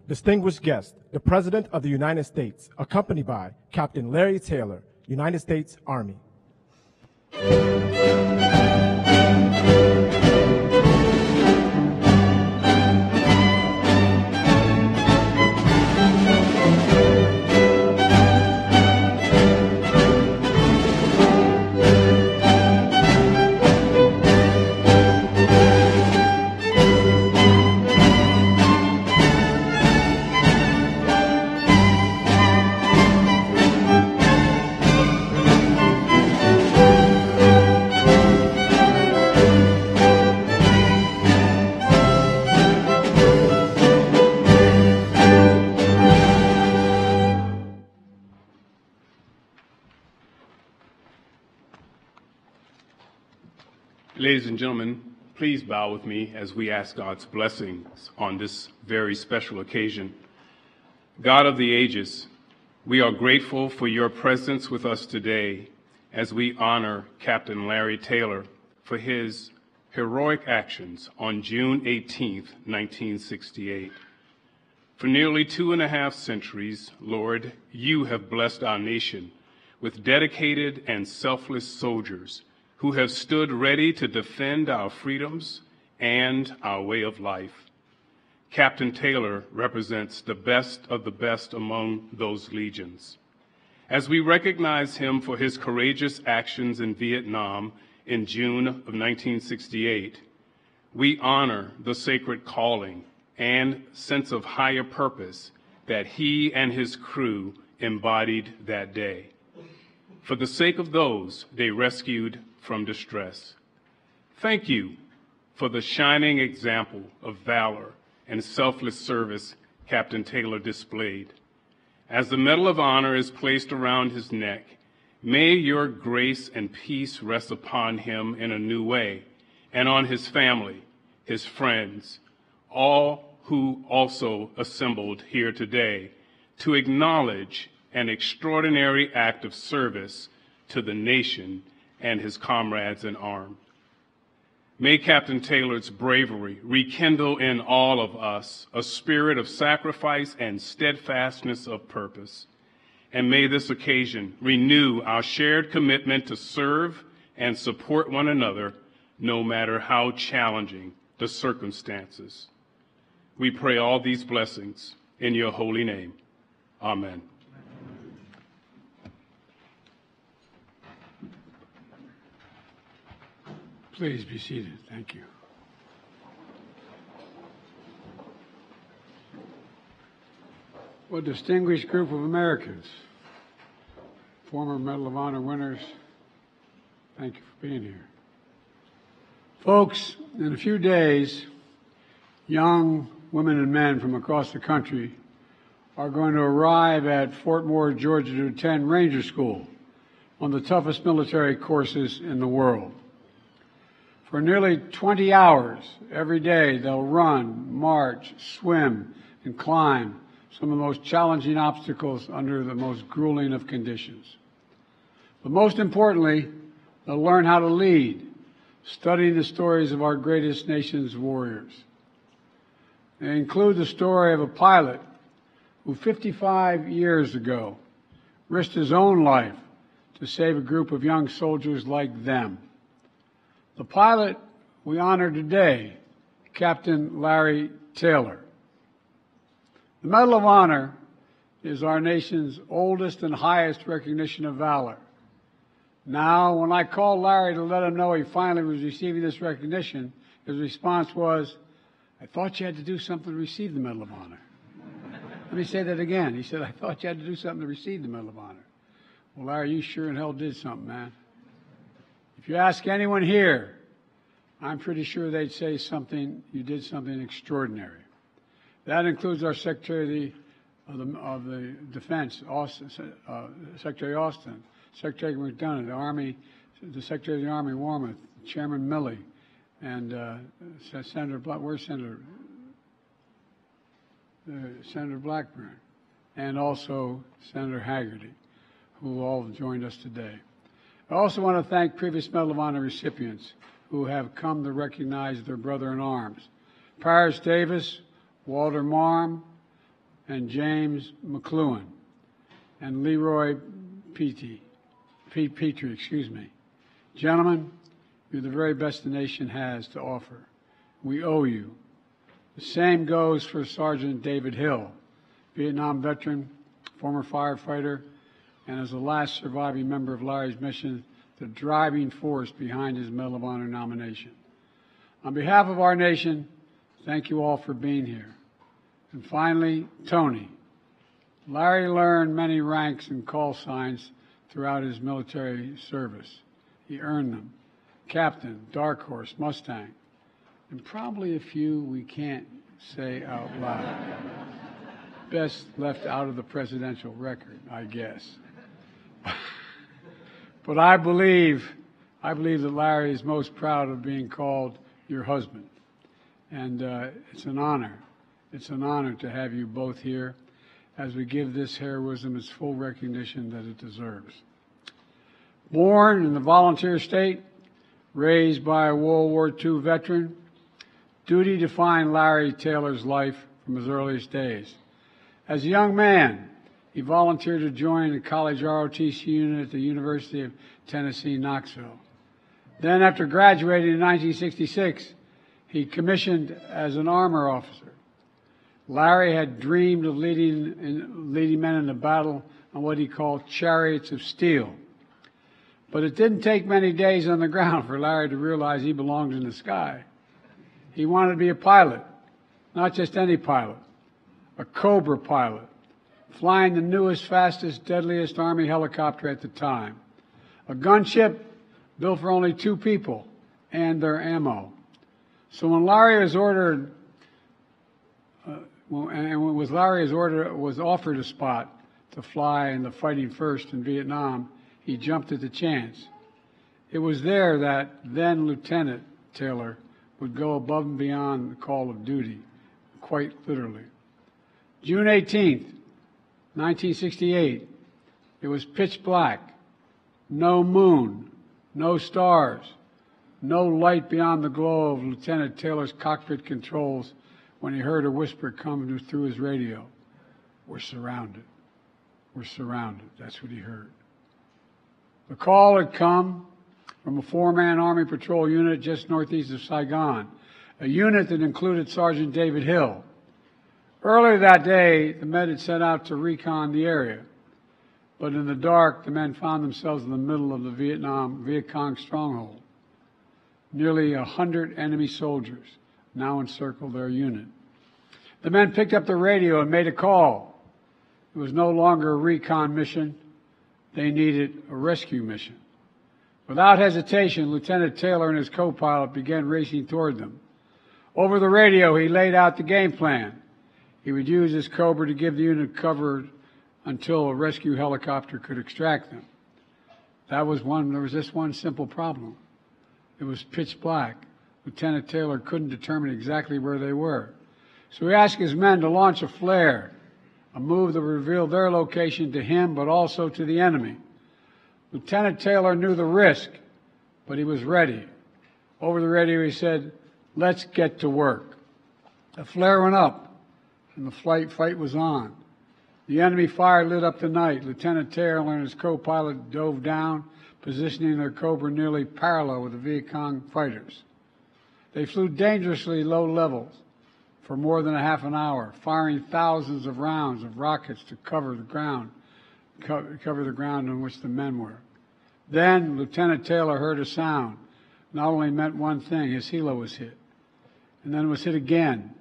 Distinguished guest, the President of the United States, accompanied by Captain Larry Taylor, United States Army. Ladies and gentlemen, please bow with me as we ask God's blessings on this very special occasion. God of the ages, we are grateful for your presence with us today as we honor Captain Larry Taylor for his heroic actions on June 18, 1968. For nearly 2.5 centuries, Lord, you have blessed our nation with dedicated and selfless soldiers who have stood ready to defend our freedoms and our way of life. Captain Taylor represents the best of the best among those legions. As we recognize him for his courageous actions in Vietnam in June of 1968, we honor the sacred calling and sense of higher purpose that he and his crew embodied that day. For the sake of those they rescued from distress. Thank you for the shining example of valor and selfless service Captain Taylor displayed. As the Medal of Honor is placed around his neck, may your grace and peace rest upon him in a new way, and on his family, his friends, all who also assembled here today to acknowledge an extraordinary act of service to the nation and his comrades in arms. May Captain Taylor's bravery rekindle in all of us a spirit of sacrifice and steadfastness of purpose. And may this occasion renew our shared commitment to serve and support one another, no matter how challenging the circumstances. We pray all these blessings in your holy name. Amen. Please be seated. Thank you. What a distinguished group of Americans, former Medal of Honor winners, thank you for being here. Folks, in a few days, young women and men from across the country are going to arrive at Fort Moore, Georgia to attend Ranger School, one of the toughest military courses in the world. For nearly 20 hours every day, they'll run, march, swim, and climb some of the most challenging obstacles under the most grueling of conditions. But most importantly, they'll learn how to lead, studying the stories of our greatest nation's warriors. They include the story of a pilot who 55 years ago risked his own life to save a group of young soldiers like them. The pilot we honor today, Captain Larry Taylor. The Medal of Honor is our nation's oldest and highest recognition of valor. Now, when I called Larry to let him know he finally was receiving this recognition, his response was, "I thought you had to do something to receive the Medal of Honor." Let me say that again. He said, "I thought you had to do something to receive the Medal of Honor." Well, Larry, you sure in hell did something, man. If you ask anyone here, I'm pretty sure they'd say you did something extraordinary. That includes our Secretary of the Defense, Secretary Austin, Secretary McDonough, the Secretary of the Army, Warmoth, Chairman Milley, and Senator Senator Blackburn, and also Senator Hagerty, who all joined us today. I also want to thank previous Medal of Honor recipients who have come to recognize their brother in arms. Paris Davis, Walter Marm, and James McLuhan, and Leroy Petrie. Gentlemen, you're the very best the nation has to offer. We owe you. The same goes for Sergeant David Hill, Vietnam veteran, former firefighter, and as the last surviving member of Larry's mission, the driving force behind his Medal of Honor nomination. On behalf of our nation, thank you all for being here. And finally, Tony. Larry learned many ranks and call signs throughout his military service. He earned them. Captain, Dark Horse, Mustang, and probably a few we can't say out loud. Best left out of the presidential record, I guess. But I believe that Larry is most proud of being called your husband. And it's an honor. It's an honor to have you both here as we give this heroism its full recognition that it deserves. Born in the volunteer state, raised by a World War II veteran, duty defined Larry Taylor's life from his earliest days. As a young man, he volunteered to join the college ROTC unit at the University of Tennessee, Knoxville. Then, after graduating in 1966, he commissioned as an armor officer. Larry had dreamed of leading men into battle on what he called chariots of steel. But it didn't take many days on the ground for Larry to realize he belonged in the sky. He wanted to be a pilot, not just any pilot, a Cobra pilot, flying the newest, fastest, deadliest Army helicopter at the time. A gunship built for only 2 people and their ammo. So when Larry was offered a spot to fly in the Fighting First in Vietnam, he jumped at the chance. It was there that then Lieutenant Taylor would go above and beyond the call of duty, quite literally. June 18th, 1968, it was pitch black, no moon, no stars, no light beyond the glow of Lieutenant Taylor's cockpit controls when he heard a whisper come through his radio. We're surrounded. We're surrounded. That's what he heard. The call had come from a 4-man Army Patrol unit just northeast of Saigon, a unit that included Sergeant David Hill. Earlier that day, the men had set out to recon the area, but in the dark, the men found themselves in the middle of the Viet Cong stronghold. Nearly 100 enemy soldiers now encircled their unit. The men picked up the radio and made a call. It was no longer a recon mission. They needed a rescue mission. Without hesitation, Lieutenant Taylor and his co-pilot began racing toward them. Over the radio, he laid out the game plan. He would use his Cobra to give the unit cover until a rescue helicopter could extract them. There was just one simple problem. It was pitch black. Lieutenant Taylor couldn't determine exactly where they were. So he asked his men to launch a flare, a move that revealed their location to him, but also to the enemy. Lieutenant Taylor knew the risk, but he was ready. Over the radio, he said, "Let's get to work." The flare went up, and the fight was on. The enemy fire lit up the night. Lieutenant Taylor and his co-pilot dove down, positioning their Cobra nearly parallel with the Viet Cong fighters. They flew dangerously low levels for more than a half an hour, firing thousands of rounds of rockets to cover the ground on which the men were. Then Lieutenant Taylor heard a sound. Not only meant one thing, his helo was hit. And then it was hit again,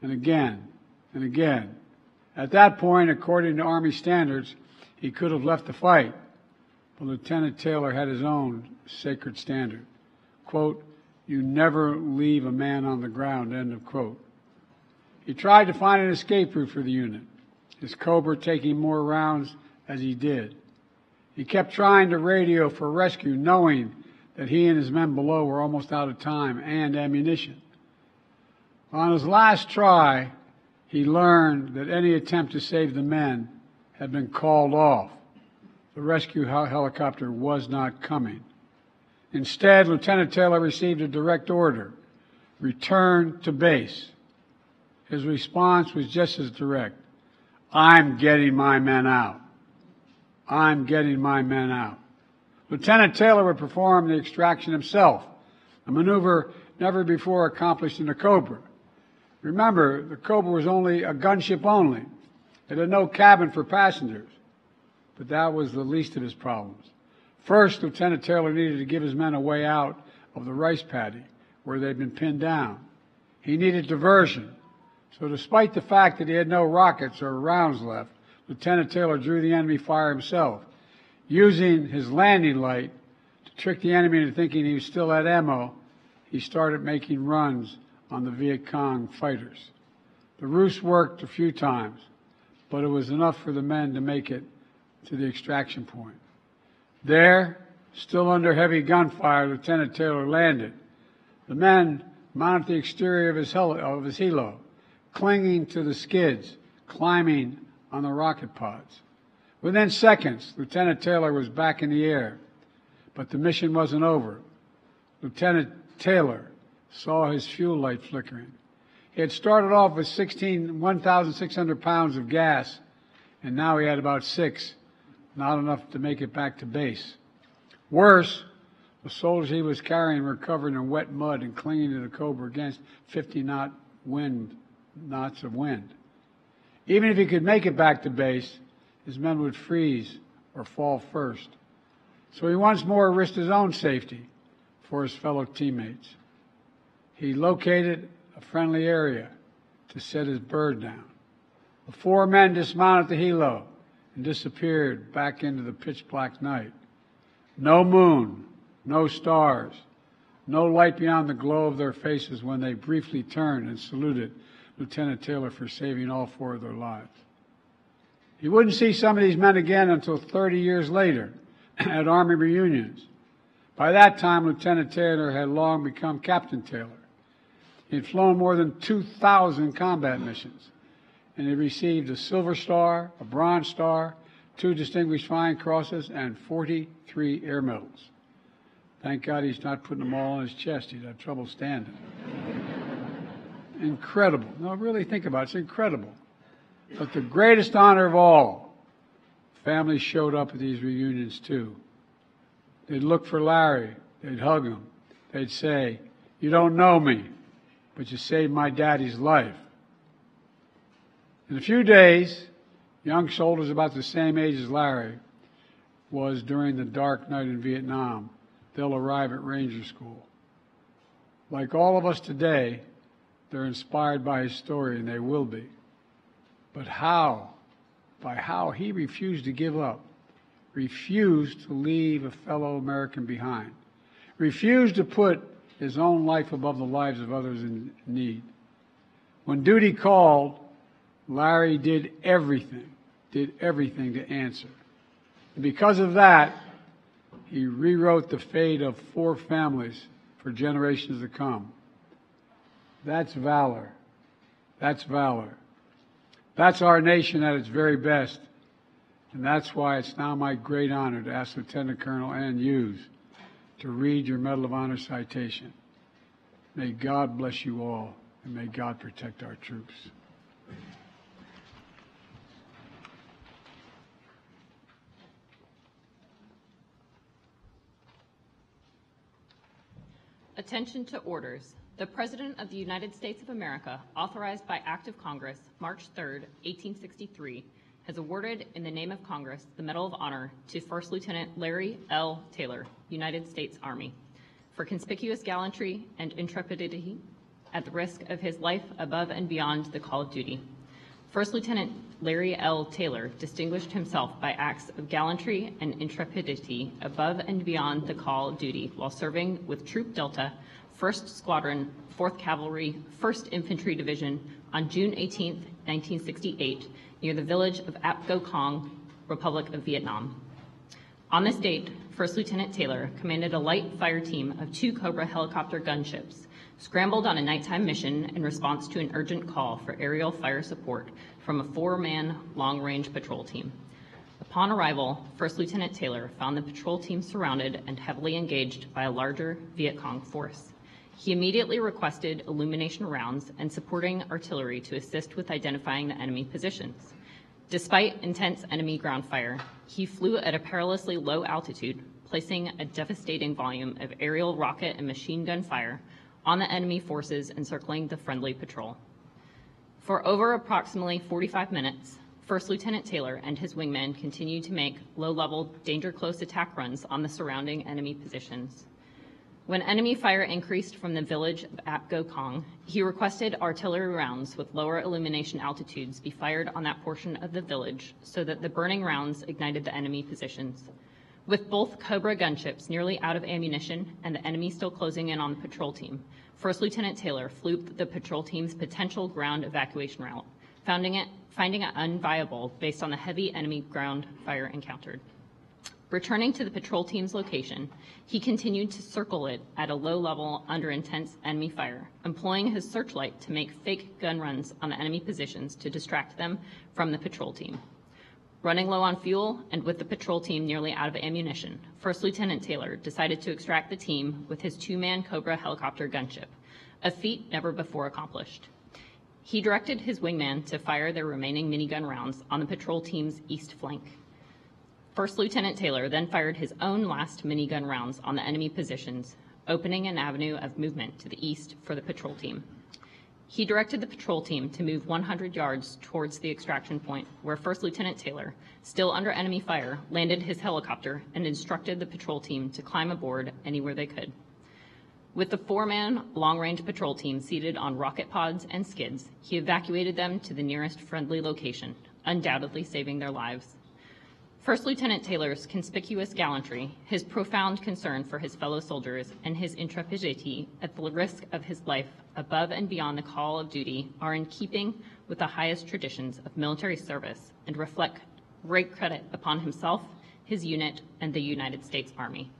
and again, and again. At that point, according to Army standards, he could have left the fight. But Lieutenant Taylor had his own sacred standard. Quote, "You never leave a man on the ground," end of quote. He tried to find an escape route for the unit, his Cobra taking more rounds as he did. He kept trying to radio for rescue, knowing that he and his men below were almost out of time and ammunition. On his last try, he learned that any attempt to save the men had been called off. The rescue helicopter was not coming. Instead, Lieutenant Taylor received a direct order: return to base. His response was just as direct: I'm getting my men out. I'm getting my men out. Lieutenant Taylor would perform the extraction himself, a maneuver never before accomplished in the Cobra. Remember, the Cobra was only a gunship only. It had no cabin for passengers. But that was the least of his problems. First, Lieutenant Taylor needed to give his men a way out of the rice paddy where they'd been pinned down. He needed diversion. So despite the fact that he had no rockets or rounds left, Lieutenant Taylor drew the enemy fire himself, using his landing light to trick the enemy into thinking he still had ammo. He started making runs on the Viet Cong fighters. The ruse worked a few times, but it was enough for the men to make it to the extraction point. There, still under heavy gunfire, Lieutenant Taylor landed. The men mounted the exterior of his helo, clinging to the skids, climbing on the rocket pods. Within seconds, Lieutenant Taylor was back in the air, but the mission wasn't over. Lieutenant Taylor saw his fuel light flickering. He had started off with 1,600 pounds of gas, and now he had about 6, not enough to make it back to base. Worse, the soldiers he was carrying were covered in wet mud and clinging to the Cobra against 50 knots of wind. Even if he could make it back to base, his men would freeze or fall first. So he once more risked his own safety for his fellow teammates. He located a friendly area to set his bird down. The 4 men dismounted the helo and disappeared back into the pitch-black night. No moon, no stars, no light beyond the glow of their faces when they briefly turned and saluted Lieutenant Taylor for saving all 4 of their lives. He wouldn't see some of these men again until 30 years later at Army reunions. By that time, Lieutenant Taylor had long become Captain Taylor. He had flown more than 2,000 combat missions, and he received a Silver Star, a Bronze Star, 2 Distinguished Flying Crosses, and 43 Air Medals. Thank God he's not putting them all on his chest. He'd have trouble standing. Incredible. No, really think about it. It's incredible. But the greatest honor of all, families showed up at these reunions too. They'd look for Larry. They'd hug him. They'd say, "You don't know me, but you saved my daddy's life." In a few days, young soldiers about the same age as Larry was during the dark night in Vietnam, they'll arrive at Ranger School. Like all of us today, they're inspired by his story, and they will be. But how? By how he refused to give up, refused to leave a fellow American behind, refused to put his own life above the lives of others in need. When duty called, Larry did everything to answer. And because of that, he rewrote the fate of 4 families for generations to come. That's valor. That's valor. That's our nation at its very best. And that's why it's now my great honor to ask Lieutenant Colonel Ann Hughes to read your Medal of Honor citation. May God bless you all, and may God protect our troops. Attention to orders. The President of the United States of America, authorized by Act of Congress, March 3, 1863, has awarded in the name of Congress the Medal of Honor to First Lieutenant Larry L. Taylor, United States Army, for conspicuous gallantry and intrepidity at the risk of his life above and beyond the call of duty. First Lieutenant Larry L. Taylor distinguished himself by acts of gallantry and intrepidity above and beyond the call of duty while serving with Troop Delta, 1st Squadron, 4th Cavalry, 1st Infantry Division on June 18, 1968, near the village of Ap Go Cong, Republic of Vietnam. On this date, First Lieutenant Taylor commanded a light fire team of 2 Cobra helicopter gunships, scrambled on a nighttime mission in response to an urgent call for aerial fire support from a 4-man long-range patrol team. Upon arrival, First Lieutenant Taylor found the patrol team surrounded and heavily engaged by a larger Viet Cong force. He immediately requested illumination rounds and supporting artillery to assist with identifying the enemy positions. Despite intense enemy ground fire, he flew at a perilously low altitude, placing a devastating volume of aerial rocket and machine gun fire on the enemy forces encircling the friendly patrol. For over approximately 45 minutes, First Lieutenant Taylor and his wingmen continued to make low-level, danger-close attack runs on the surrounding enemy positions. When enemy fire increased from the village of Ap Go Kong, he requested artillery rounds with lower illumination altitudes be fired on that portion of the village so that the burning rounds ignited the enemy positions. With both Cobra gunships nearly out of ammunition and the enemy still closing in on the patrol team, First Lieutenant Taylor flew the patrol team's potential ground evacuation route, finding it unviable based on the heavy enemy ground fire encountered. Returning to the patrol team's location, he continued to circle it at a low level under intense enemy fire, employing his searchlight to make fake gun runs on the enemy positions to distract them from the patrol team. Running low on fuel and with the patrol team nearly out of ammunition, First Lieutenant Taylor decided to extract the team with his two-man Cobra helicopter gunship, a feat never before accomplished. He directed his wingman to fire their remaining minigun rounds on the patrol team's east flank. First Lieutenant Taylor then fired his own last minigun rounds on the enemy positions, opening an avenue of movement to the east for the patrol team. He directed the patrol team to move 100 yards towards the extraction point, where First Lieutenant Taylor, still under enemy fire, landed his helicopter and instructed the patrol team to climb aboard anywhere they could. With the four-man long-range patrol team seated on rocket pods and skids, he evacuated them to the nearest friendly location, undoubtedly saving their lives. First Lieutenant Taylor's conspicuous gallantry, his profound concern for his fellow soldiers, and his intrepidity at the risk of his life above and beyond the call of duty are in keeping with the highest traditions of military service and reflect great credit upon himself, his unit, and the United States Army.